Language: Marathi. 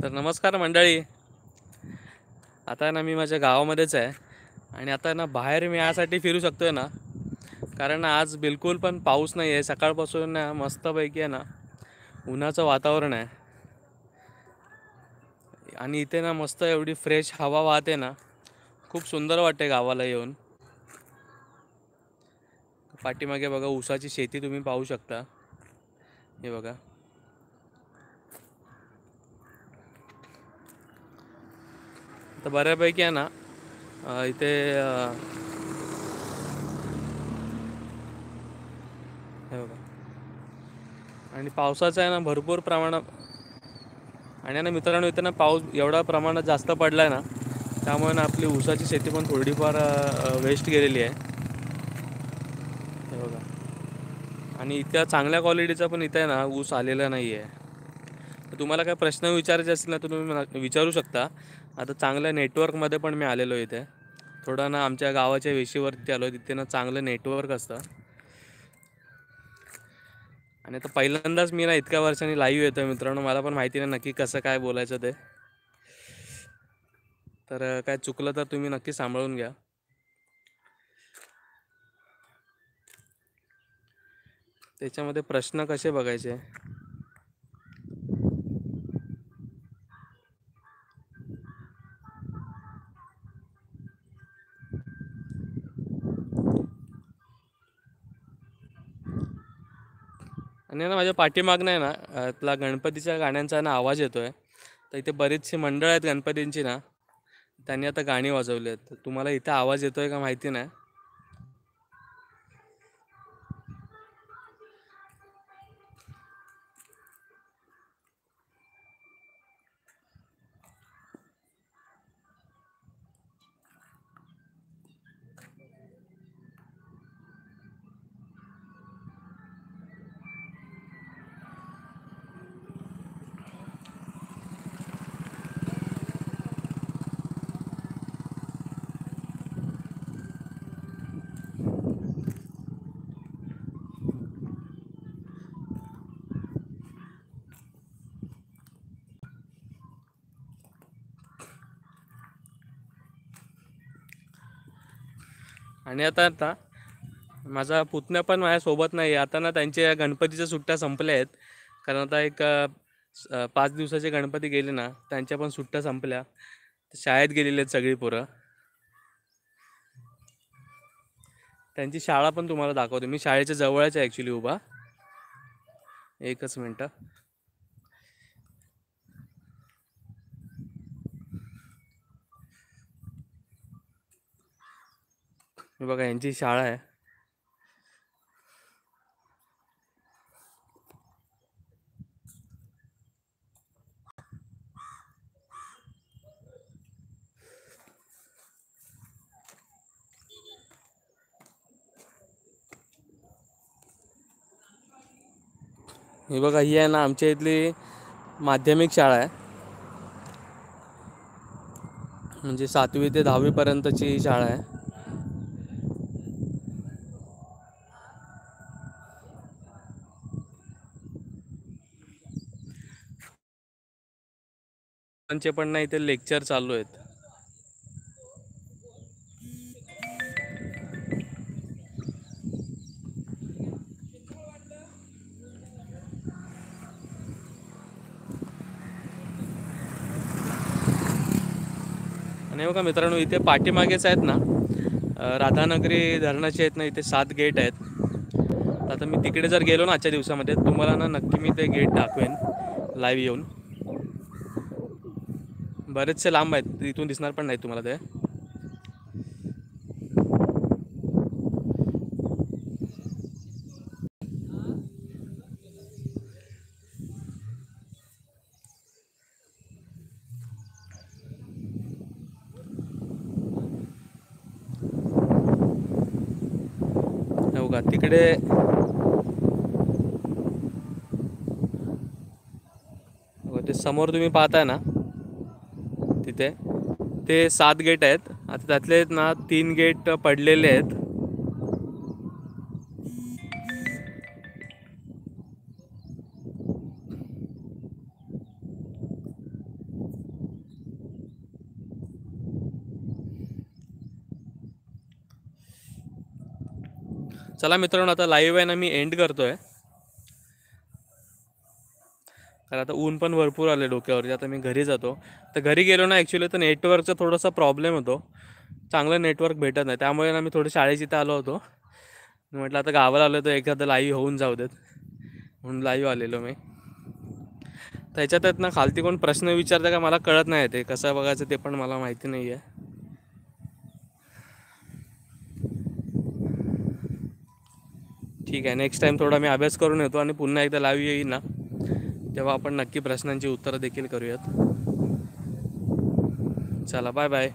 तर नमस्कार मंडळी. आता ना मी माझ्या गावामध्येच आहे आणि आता ना बाहेर मी यासाठी फिरू शकतोय ना, कारण आज बिलकुल पण पाऊस नाही आहे. सकाळपासून ना मस्तपैकी आहे ना उन्हाचं वातावरण आहे आणि इथे ना मस्त एवढी फ्रेश हवा वाहते ना, खूप सुंदर वाटते गावाला येऊन. पाठीमागे बघा ऊसाची शेती तुम्ही पाहू शकता. हे बघा. तर बऱ्यापैकी आहे ना इथे हे बघा. आणि पावसाचं आहे ना भरपूर प्रमाणात. आणि ना मित्रांनो, इथं ना पाऊस एवढा प्रमाणात जास्त पडला आहे ना, त्यामुळे ना आपली ऊसाची शेती पण थोडीफार वेस्ट गेलेली आहे. हे बघा. आणि इतक्या चांगल्या क्वालिटीचा पण इथे ना ऊस आलेला नाही आहे. तर तुम्हाला काय प्रश्न विचारायचे असतील ना, तर तुम्ही मला विचारू शकता. आता चांगल्या नेटवर्कमध्ये पण मी आलेलो इथे. थोडं ना आमच्या गावाच्या वेशीवरती आलो, तिथे ना चांगलं नेटवर्क असतं. आणि आता पहिल्यांदाच मी ना इतक्या वर्षांनी लाईव्ह येतो मित्रांनो. मला पण माहिती नाही नक्की कसं काय बोलायचं ते. तर काय चुकलं तर तुम्ही नक्की सांभाळून घ्या. त्याच्यामध्ये प्रश्न कसे बघायचे. आणि ना माझ्या पाठीमागनं आहे ना आपला गणपतीच्या गाण्यांचा ना आवाज येतोय. तर इथे बरीचशी मंडळ आहेत गणपतींची ना, त्यांनी आता गाणी वाजवली आहेत. तर तुम्हाला इथे आवाज येतोय का माहिती नाही. आणि आता आता माझा पुतण्या पण माझ्यासोबत नाही आहे. आता ना त्यांच्या गणपतीच्या सुट्ट्या संपल्या आहेत. कारण आता एक 5 दिवसाचे गणपती गेले ना, त्यांच्या पण सुट्ट्या संपल्या. शाळेत गेलेली आहेत सगळी पोरं. त्यांची शाळा पण तुम्हाला दाखवतो. मी शाळेच्या जवळच आहे ॲक्च्युली उभा. एकच मिनटं. हे बघा यांची शाळा आहे. हे बघा ही आहे ना आमच्या इथली माध्यमिक शाळा आहे. म्हणजे 7वी ते 10वी पर्यंतची शाळा आहे. त्यांचे पण ना इथे लेक्चर चालू आहेत. आणि बघा मित्रांनो, इथे पाठीमागेच आहेत ना राधानगरी धरणाचे आहेत ना, इथे 7 गेट आहेत. आता मी तिकडे जर गेलो ना आजच्या दिवसामध्ये, तुम्हाला ना नक्की मी ते गेट दाखवेन लाईव्ह येऊन. बरेचसे लांब आहेत, इथून दिसणार पण नाही तुम्हाला ते. हो का तिकडे. ते समोर तुम्ही पाहताय ना तिथे, ते 7 गेट आहेत. आता त्यातले आहेत ना 3 गेट पडलेले आहेत. चला मित्रांनो, आता लाईव्ह आहे ना मी एंड करतोय, कारण आता ऊन पण भरपूर आले डोक्यावरती. आता मी घरी जातो. तर घरी गेलो ना ॲक्च्युली तर नेटवर्कचा थोडासा प्रॉब्लेम होतो, चांगलं नेटवर्क भेटत नाही. त्यामुळे ना मी थोडं शाळेची इथं आलो होतो. म्हटलं आता गावाला आलो तर एखादं लाईव्ह होऊन जाऊ देत म्हणून लाईव्ह आलेलो मी. त्याच्यात ना खालती कोण प्रश्न विचारतं का मला कळत नाही, ते कसं बघायचं ते पण मला माहिती नाही आहे. ठीक आहे, नेक्स्ट टाईम थोडा मी अभ्यास करून येतो आणि पुन्हा एकदा लाईव्ह येईन ना तेव्हा आपण नक्की प्रश्नांची उत्तरं देखील करूयात. चला बाय बाय.